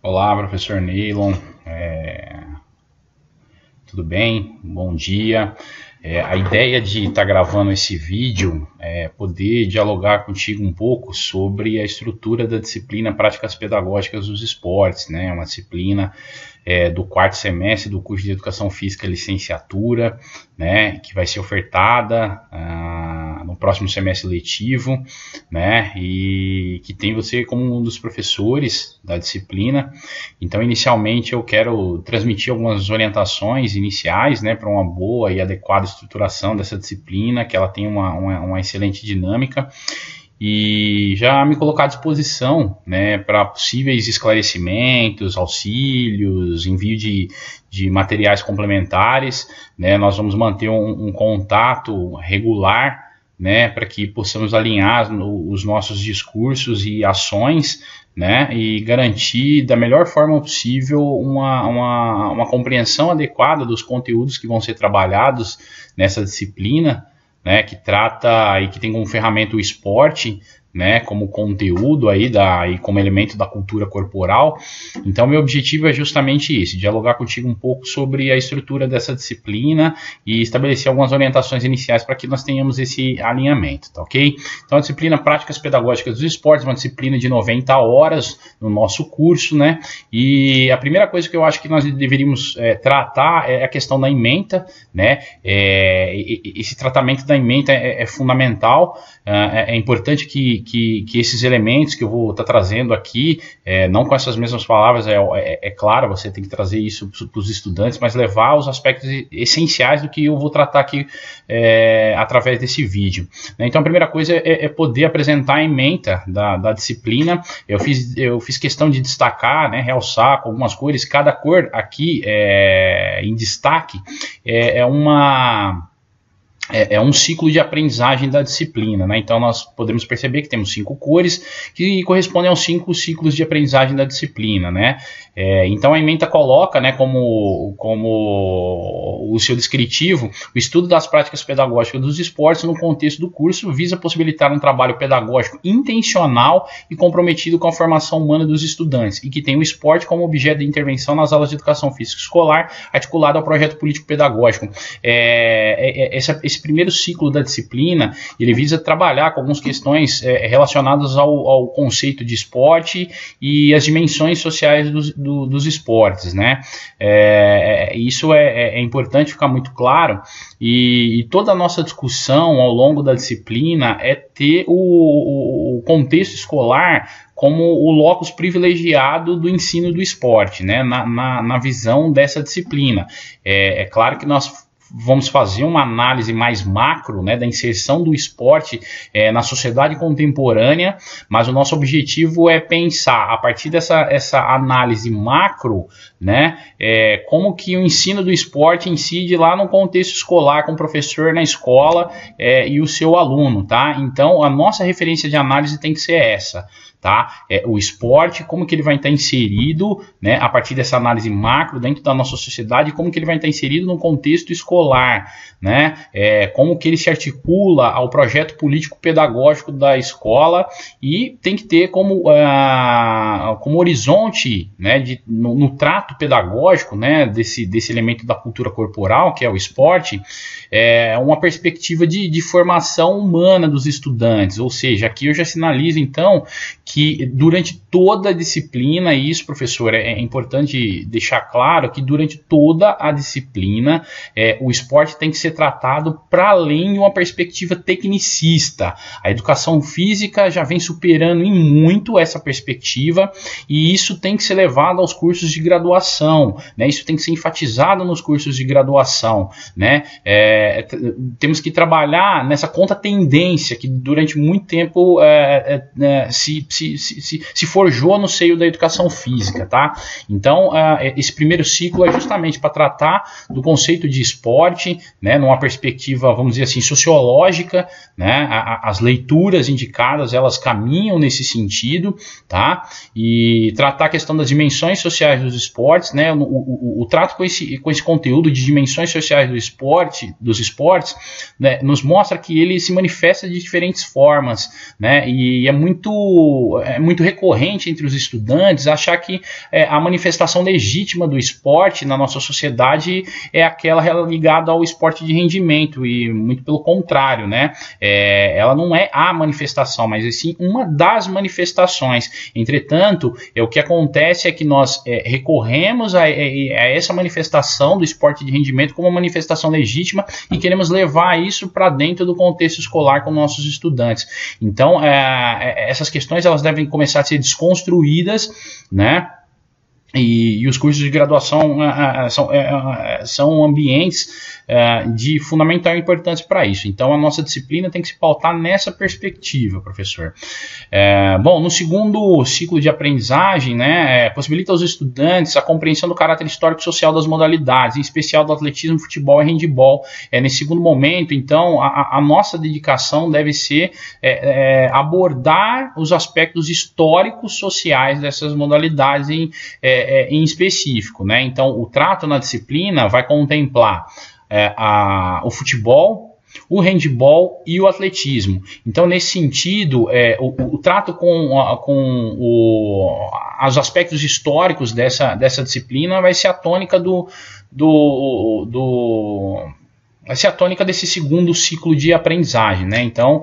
Olá, professor Neylon. Tudo bem? Bom dia. A ideia de estar gravando esse vídeo é poder dialogar contigo um pouco sobre a estrutura da disciplina Práticas Pedagógicas dos Esportes, né? Uma disciplina do quarto semestre do curso de Educação Física Licenciatura, né? Que vai ser ofertada no próximo semestre letivo, né? E que tem você como um dos professores da disciplina. Então, inicialmente, eu quero transmitir algumas orientações iniciais, né, para uma boa e adequada estruturação dessa disciplina, que ela tem uma excelente dinâmica, e já me colocar à disposição, né, para possíveis esclarecimentos, auxílios, envio de materiais complementares, né. Nós vamos manter um contato regular, né, para que possamos alinhar os nossos discursos e ações, né, e garantir da melhor forma possível uma compreensão adequada dos conteúdos que vão ser trabalhados nessa disciplina, né, que trata e que tem como ferramenta o esporte, né, como conteúdo aí e como elemento da cultura corporal. Então, meu objetivo é justamente esse, dialogar contigo um pouco sobre a estrutura dessa disciplina e estabelecer algumas orientações iniciais para que nós tenhamos esse alinhamento, tá ok? Então, a disciplina Práticas Pedagógicas dos Esportes é uma disciplina de 90 horas no nosso curso, né, e a primeira coisa que eu acho que nós deveríamos tratar é a questão da ementa, né, esse tratamento da ementa é fundamental. É importante que esses elementos que eu vou estar trazendo aqui, não com essas mesmas palavras, claro, você tem que trazer isso para os estudantes, mas levar os aspectos essenciais do que eu vou tratar aqui através desse vídeo. Então, a primeira coisa é poder apresentar a ementa da disciplina. Eu fiz questão de destacar, né, realçar com algumas cores. Cada cor aqui em destaque é um ciclo de aprendizagem da disciplina, né? Então nós podemos perceber que temos 5 cores que correspondem aos 5 ciclos de aprendizagem da disciplina, né? Então a ementa coloca, né, como o seu descritivo, o estudo das práticas pedagógicas dos esportes no contexto do curso visa possibilitar um trabalho pedagógico intencional e comprometido com a formação humana dos estudantes e que tem o esporte como objeto de intervenção nas aulas de educação física escolar, articulado ao projeto político-pedagógico. Esse primeiro ciclo da disciplina, ele visa trabalhar com algumas questões relacionadas ao conceito de esporte e as dimensões sociais dos esportes, né? Isso é importante ficar muito claro, e toda a nossa discussão ao longo da disciplina é ter o contexto escolar como o locus privilegiado do ensino do esporte, né? Na visão dessa disciplina. É claro que nós vamos fazer uma análise mais macro, né, da inserção do esporte na sociedade contemporânea, mas o nosso objetivo é pensar, a partir dessa análise macro, né, como que o ensino do esporte incide lá no contexto escolar, com o professor na escola e o seu aluno, tá? Então, a nossa referência de análise tem que ser essa. Tá? O esporte, como que ele vai estar inserido, né, a partir dessa análise macro dentro da nossa sociedade, como que ele vai estar inserido no contexto escolar, né, como que ele se articula ao projeto político-pedagógico da escola, e tem que ter como horizonte, né, no trato pedagógico, né, desse elemento da cultura corporal, que é o esporte, uma perspectiva de formação humana dos estudantes. Ou seja, aqui eu já sinalizo então que durante toda a disciplina, e isso, professor, é importante deixar claro que durante toda a disciplina o esporte tem que ser tratado para além de uma perspectiva tecnicista. A educação física já vem superando em muito essa perspectiva, e isso tem que ser levado aos cursos de graduação, né? Isso tem que ser enfatizado nos cursos de graduação, né? Temos que trabalhar nessa contra-tendência que durante muito tempo se forjou no seio da educação física, tá? Então, esse primeiro ciclo é justamente para tratar do conceito de esporte, esporte, né, numa perspectiva, vamos dizer assim, sociológica, né, as leituras indicadas, elas caminham nesse sentido, tá? E tratar a questão das dimensões sociais dos esportes, né, o trato com esse conteúdo de dimensões sociais dos esportes, né, nos mostra que ele se manifesta de diferentes formas, né, e é muito recorrente entre os estudantes achar que a manifestação legítima do esporte na nossa sociedade é aquela ligada ao esporte de rendimento, e muito pelo contrário, né, ela não é a manifestação, mas sim uma das manifestações. Entretanto, o que acontece é que nós recorremos a essa manifestação do esporte de rendimento como uma manifestação legítima e queremos levar isso para dentro do contexto escolar com nossos estudantes. Então, essas questões elas devem começar a ser desconstruídas, né? E os cursos de graduação são ambientes de fundamental importância para isso. Então, a nossa disciplina tem que se pautar nessa perspectiva, professor. Bom, no segundo ciclo de aprendizagem, né, possibilita aos estudantes a compreensão do caráter histórico e social das modalidades, em especial do atletismo, futebol e handebol. Nesse segundo momento, então, a nossa dedicação deve ser abordar os aspectos históricos sociais dessas modalidades em específico, né? Então, o trato na disciplina vai contemplar o futebol, o handebol e o atletismo. Então, nesse sentido, o trato com os aspectos históricos dessa disciplina vai ser a tônica vai ser a tônica desse segundo ciclo de aprendizagem, né? Então,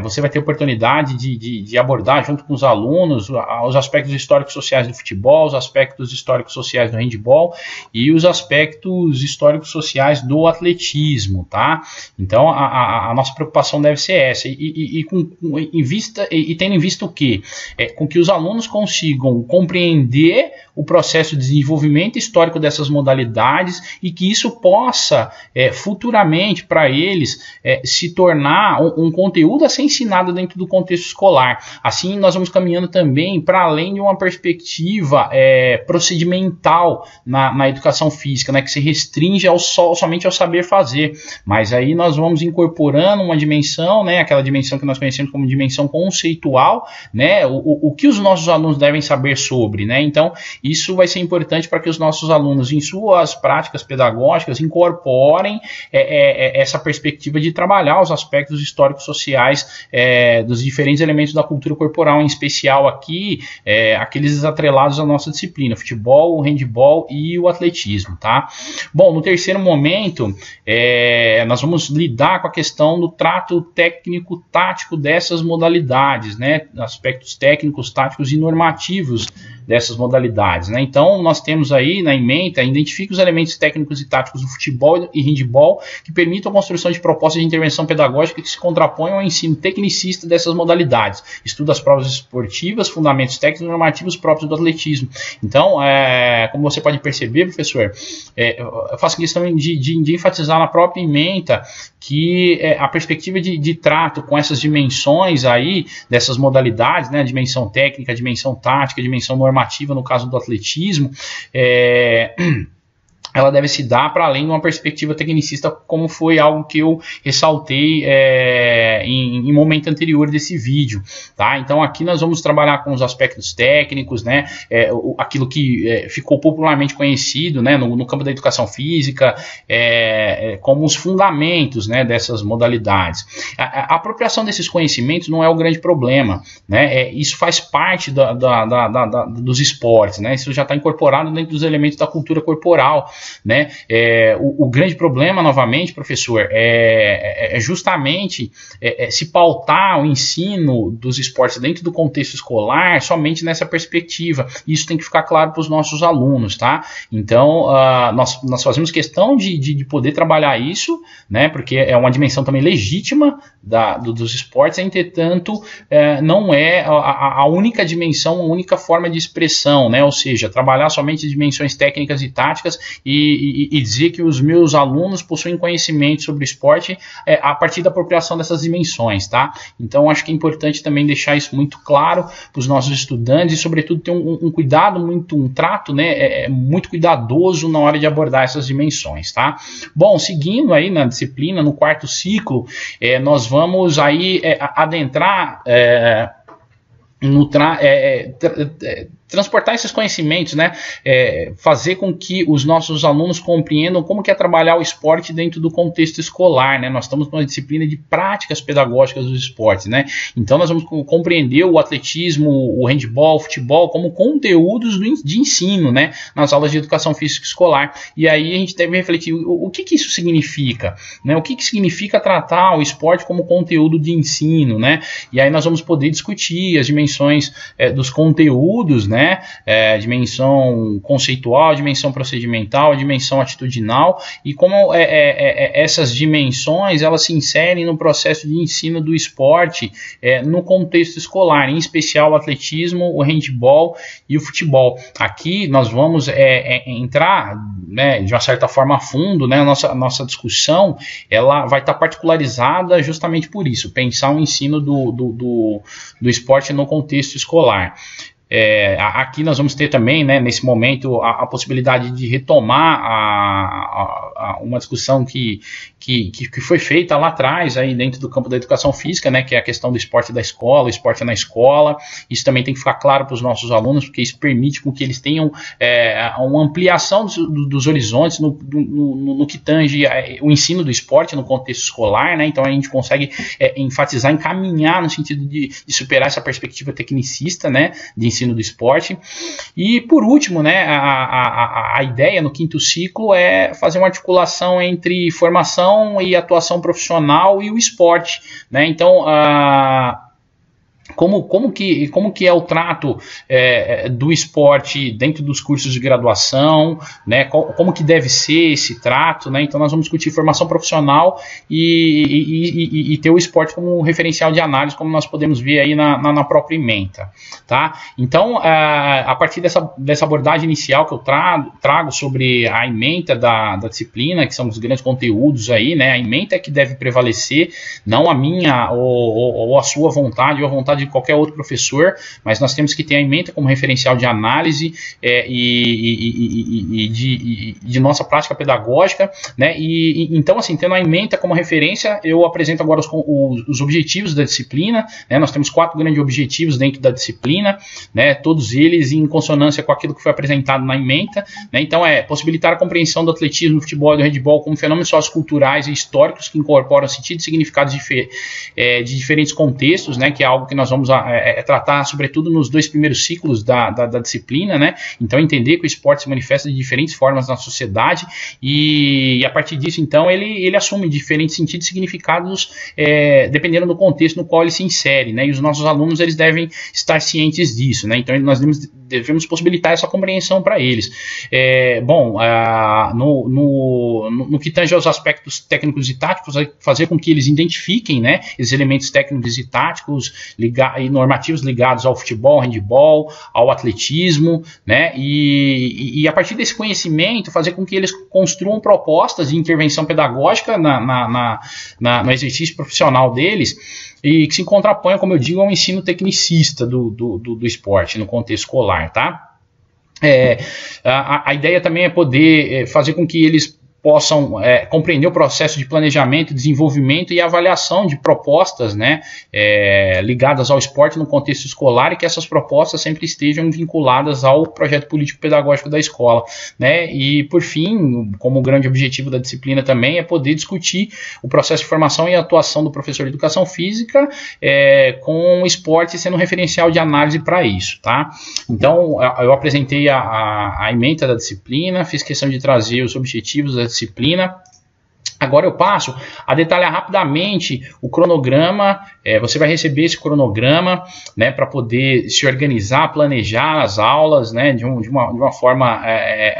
você vai ter oportunidade de abordar junto com os alunos os aspectos históricos sociais do futebol, os aspectos históricos sociais do handebol e os aspectos históricos sociais do atletismo, tá? Então, a nossa preocupação deve ser essa. E tendo em vista o quê? Com que os alunos consigam compreender o processo de desenvolvimento histórico dessas modalidades e que isso possa futuramente para eles se tornar um conteúdo a ser ensinado dentro do contexto escolar. Assim, nós vamos caminhando também para além de uma perspectiva procedimental na educação física, né, que se restringe somente ao saber fazer, mas aí nós vamos incorporando uma dimensão, né, aquela dimensão que nós conhecemos como dimensão conceitual, né, o que os nossos alunos devem saber sobre, né? Então, isso vai ser importante para que os nossos alunos, em suas práticas pedagógicas, incorporem essa perspectiva de trabalhar os aspectos históricos sociais dos diferentes elementos da cultura corporal, em especial aqui, aqueles atrelados à nossa disciplina, futebol, o handebol e o atletismo, tá? Bom, no terceiro momento, nós vamos lidar com a questão do trato técnico-tático dessas modalidades, né? Aspectos técnicos, táticos e normativos dessas modalidades, né? Então, nós temos aí na ementa, identifica os elementos técnicos e táticos do futebol e handebol que permitam a construção de propostas de intervenção pedagógica que se contraponham ao ensino tecnicista dessas modalidades. Estuda as provas esportivas, fundamentos técnicos e normativos próprios do atletismo. Então, como você pode perceber, professor, eu faço questão de enfatizar na própria ementa que a perspectiva de trato com essas dimensões aí, dessas modalidades, né, a dimensão técnica, a dimensão tática, a dimensão normativa, no caso do atletismo, ela deve se dar para além de uma perspectiva tecnicista, como foi algo que eu ressaltei em momento anterior desse vídeo, tá? Então aqui nós vamos trabalhar com os aspectos técnicos, né? Aquilo que ficou popularmente conhecido, né, no campo da educação física, como os fundamentos, né, dessas modalidades. A apropriação desses conhecimentos não é o grande problema, né? Isso faz parte dos esportes, né? Isso já está incorporado dentro dos elementos da cultura corporal, né? O grande problema, novamente, professor, é justamente se pautar o ensino dos esportes dentro do contexto escolar somente nessa perspectiva. Isso tem que ficar claro para os nossos alunos, tá? Então, nós fazemos questão de poder trabalhar isso, né? Porque é uma dimensão também legítima dos esportes, entretanto, não é a única dimensão, a única forma de expressão, né? Ou seja, trabalhar somente dimensões técnicas e táticas e e dizer que os meus alunos possuem conhecimento sobre o esporte a partir da apropriação dessas dimensões, tá? Então acho que é importante também deixar isso muito claro para os nossos estudantes e, sobretudo, ter um cuidado um trato, né, muito cuidadoso na hora de abordar essas dimensões, tá? Bom, seguindo aí na disciplina, no quarto ciclo, nós vamos aí adentrar transportar esses conhecimentos, né, fazer com que os nossos alunos compreendam como que é trabalhar o esporte dentro do contexto escolar, né? Nós estamos numa disciplina de práticas pedagógicas dos esportes, né? Então nós vamos compreender o atletismo, o handebol, o futebol como conteúdos de ensino, né, nas aulas de educação física escolar. E aí a gente deve refletir o que isso significa, né? O que significa tratar o esporte como conteúdo de ensino, né? E aí nós vamos poder discutir as dimensões dos conteúdos, né? Dimensão conceitual, dimensão procedimental, dimensão atitudinal, e como essas dimensões elas se inserem no processo de ensino do esporte no contexto escolar, em especial o atletismo, o handebol e o futebol. Aqui nós vamos entrar, né, de uma certa forma a fundo, né? A nossa discussão ela vai estar particularizada justamente por isso, pensar o ensino do esporte no contexto escolar. Aqui nós vamos ter também, né, nesse momento, a possibilidade de retomar uma discussão que foi feita lá atrás, aí dentro do campo da educação física, né, que é a questão do esporte da escola, o esporte na escola. Isso também tem que ficar claro para os nossos alunos, porque isso permite com que eles tenham uma ampliação dos horizontes no que tange o ensino do esporte no contexto escolar, né? Então a gente consegue enfatizar, encaminhar no sentido de superar essa perspectiva tecnicista, né, de ensino do esporte. E por último, né, a ideia no quinto ciclo é fazer uma articulação entre formação e atuação profissional e o esporte, né? Então como que é o trato do esporte dentro dos cursos de graduação, né? Como que deve ser esse trato, né? Então nós vamos discutir formação profissional e ter o esporte como referencial de análise, como nós podemos ver aí na própria ementa, tá? Então a partir dessa abordagem inicial que eu trago sobre a ementa da disciplina, que são os grandes conteúdos aí, né? A ementa é que deve prevalecer, não a minha ou a sua vontade ou a vontade de qualquer outro professor, mas nós temos que ter a ementa como referencial de análise de nossa prática pedagógica, né? Então, assim, tendo a ementa como referência, eu apresento agora os objetivos da disciplina, né? Nós temos 4 grandes objetivos dentro da disciplina, né? Todos eles em consonância com aquilo que foi apresentado na ementa, né? Então, possibilitar a compreensão do atletismo, do futebol e do handebol como fenômenos socioculturais e históricos que incorporam sentidos e significados de diferentes contextos, né? Que é algo que nós vamos tratar, sobretudo, nos 2 primeiros ciclos da disciplina, né? Então, entender que o esporte se manifesta de diferentes formas na sociedade e a partir disso, então, ele assume diferentes sentidos e significados dependendo do contexto no qual ele se insere, né? E os nossos alunos, eles devem estar cientes disso, né? Então, nós devemos possibilitar essa compreensão para eles. No que tange aos aspectos técnicos e táticos, fazer com que eles identifiquem, né, esses elementos técnicos e táticos e normativos ligados ao futebol, ao handebol, ao atletismo, né, e a partir desse conhecimento fazer com que eles construam propostas de intervenção pedagógica no exercício profissional deles e que se contraponham, como eu digo, ao ensino tecnicista do esporte no contexto escolar, tá? A ideia também é poder fazer com que eles possam compreender o processo de planejamento, desenvolvimento e avaliação de propostas, né, ligadas ao esporte no contexto escolar e que essas propostas sempre estejam vinculadas ao projeto político-pedagógico da escola, né? E, por fim, como grande objetivo da disciplina também é poder discutir o processo de formação e atuação do professor de educação física com o esporte sendo um referencial de análise para isso, tá? Então, eu apresentei a ementa da disciplina, fiz questão de trazer os objetivos da disciplina. Agora eu passo a detalhar rapidamente o cronograma. Você vai receber esse cronograma, né, para poder se organizar, planejar as aulas, né, de uma forma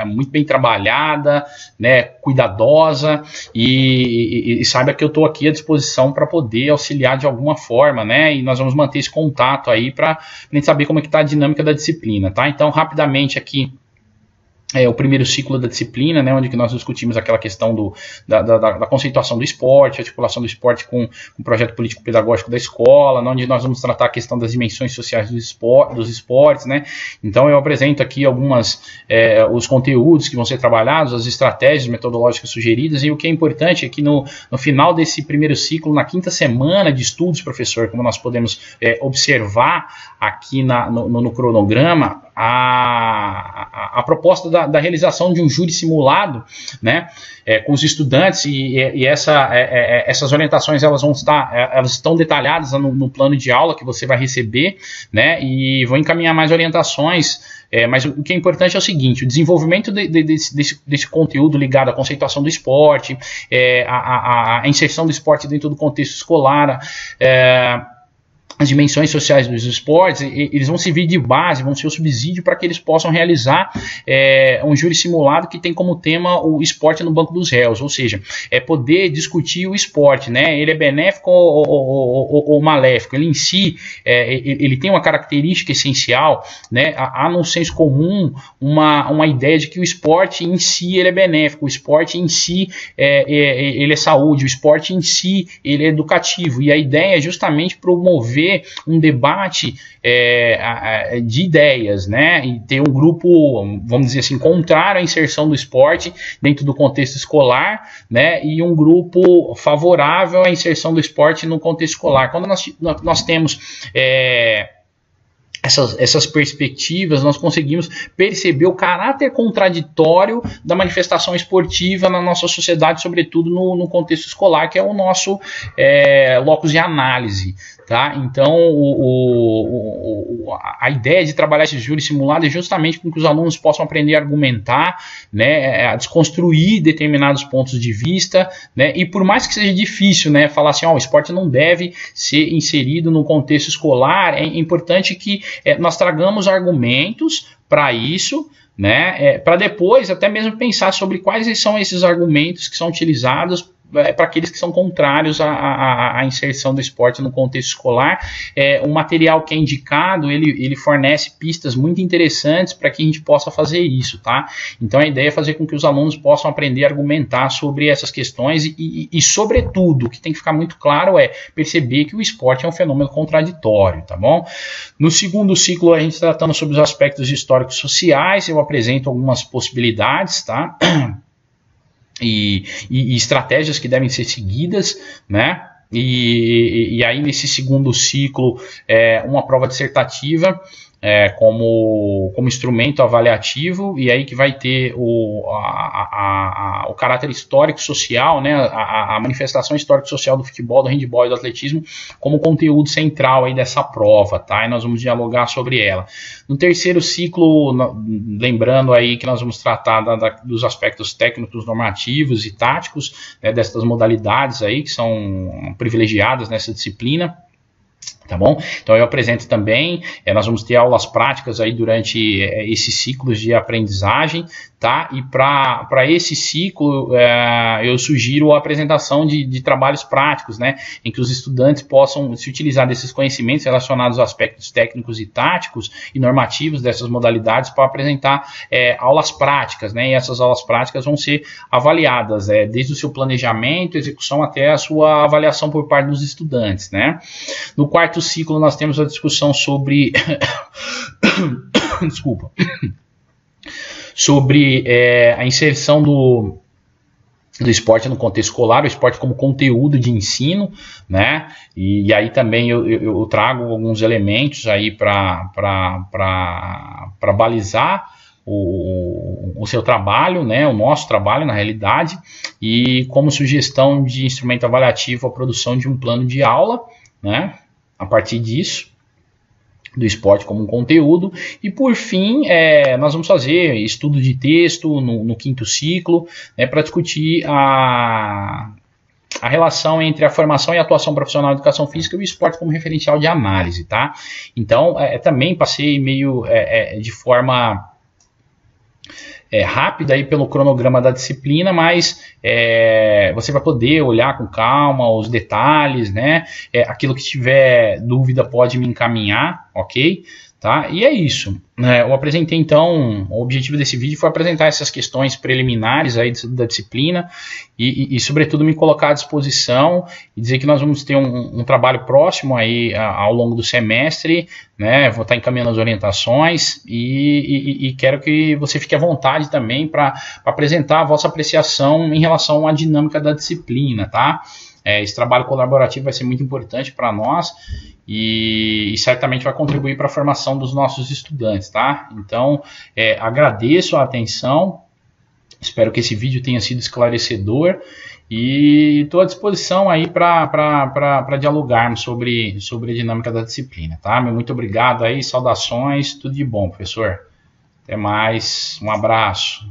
muito bem trabalhada, né, cuidadosa, e saiba que eu estou aqui à disposição para poder auxiliar de alguma forma, né, e nós vamos manter esse contato aí para a gente saber como é que está a dinâmica da disciplina, tá? Então, rapidamente aqui, o primeiro ciclo da disciplina, né, onde que nós discutimos aquela questão da conceituação do esporte, articulação do esporte com o projeto político-pedagógico da escola, onde nós vamos tratar a questão das dimensões sociais dos esportes, né. Então eu apresento aqui os conteúdos que vão ser trabalhados, as estratégias metodológicas sugeridas, e o que é importante é que no final desse primeiro ciclo, na quinta semana de estudos, professor, como nós podemos observar aqui no cronograma, a proposta da realização de um júri simulado, né, com os estudantes, e essas orientações elas estão detalhadas no plano de aula que você vai receber, né, e vou encaminhar mais orientações. Mas o que é importante é o seguinte: o desenvolvimento desse conteúdo ligado à conceituação do esporte, a inserção do esporte dentro do contexto escolar, as dimensões sociais dos esportes, eles vão servir de base, vão ser o subsídio para que eles possam realizar um júri simulado que tem como tema o esporte no banco dos réus, ou seja, poder discutir o esporte, né? Ele é benéfico ou maléfico, ele em si, ele tem uma característica essencial, né? Há no senso comum uma ideia de que o esporte em si ele é benéfico, o esporte em si ele é saúde, o esporte em si ele é educativo, e a ideia é justamente promover um debate de ideias, né, e ter um grupo, vamos dizer assim, contrário à inserção do esporte dentro do contexto escolar, né, e um grupo favorável à inserção do esporte no contexto escolar. Quando nós temos essas perspectivas, nós conseguimos perceber o caráter contraditório da manifestação esportiva na nossa sociedade, sobretudo no contexto escolar, que é o nosso locus de análise. Tá? Então, a ideia de trabalhar esse júri simulado é justamente para que os alunos possam aprender a argumentar, né, a desconstruir determinados pontos de vista, né, e por mais que seja difícil, né, falar assim, o esporte não deve ser inserido no contexto escolar, é importante que nós tragamos argumentos para isso, né, para depois até mesmo pensar sobre quais são esses argumentos que são utilizados para aqueles que são contrários à inserção do esporte no contexto escolar. O material que é indicado, ele fornece pistas muito interessantes para que a gente possa fazer isso, tá? Então a ideia é fazer com que os alunos possam aprender a argumentar sobre essas questões e sobretudo, o que tem que ficar muito claro é perceber que o esporte é um fenômeno contraditório, tá bom? No segundo ciclo, a gente tratando sobre os aspectos históricos sociais, eu apresento algumas possibilidades, tá? E estratégias que devem ser seguidas, né? E aí nesse segundo ciclo, uma prova dissertativa como instrumento avaliativo, e aí que vai ter o caráter histórico-social, né, a manifestação histórico-social do futebol, do handebol e do atletismo como conteúdo central aí dessa prova, tá? E nós vamos dialogar sobre ela. No terceiro ciclo, lembrando aí que nós vamos tratar dos aspectos técnicos, normativos e táticos, né, dessas modalidades aí que são privilegiadas nessa disciplina. Tá bom? Então eu apresento também, nós vamos ter aulas práticas aí durante esses ciclos de aprendizagem, tá? E para esse ciclo eu sugiro a apresentação de trabalhos práticos, né? Em que os estudantes possam se utilizar desses conhecimentos relacionados aos aspectos técnicos e táticos e normativos dessas modalidades para apresentar aulas práticas, né? E essas aulas práticas vão ser avaliadas desde o seu planejamento, execução até a sua avaliação por parte dos estudantes, né? No quarto ciclo nós temos a discussão sobre desculpa, sobre a inserção do esporte no contexto escolar, o esporte como conteúdo de ensino, né? E aí também eu trago alguns elementos aí para balizar o seu trabalho, né, o nosso trabalho na realidade, e como sugestão de instrumento avaliativo a produção de um plano de aula, né? A partir disso, do esporte como um conteúdo. E por fim, nós vamos fazer estudo de texto no quinto ciclo, né, para discutir a relação entre a formação e a atuação profissional de educação física e o esporte como referencial de análise, tá? Então, também passei meio de forma rápida aí pelo cronograma da disciplina, mas você vai poder olhar com calma os detalhes, né? Aquilo que tiver dúvida pode me encaminhar, ok? Tá? E é isso. Eu apresentei, então, o objetivo desse vídeo foi apresentar essas questões preliminares aí da disciplina e, sobretudo, me colocar à disposição e dizer que nós vamos ter um trabalho próximo aí ao longo do semestre, né? Vou estar encaminhando as orientações e quero que você fique à vontade também para apresentar a vossa apreciação em relação à dinâmica da disciplina, tá? Esse trabalho colaborativo vai ser muito importante para nós e certamente vai contribuir para a formação dos nossos estudantes, tá? Então, agradeço a atenção, espero que esse vídeo tenha sido esclarecedor e estou à disposição aí para dialogarmos sobre a dinâmica da disciplina, tá? Muito obrigado aí, saudações, tudo de bom, professor. Até mais, um abraço.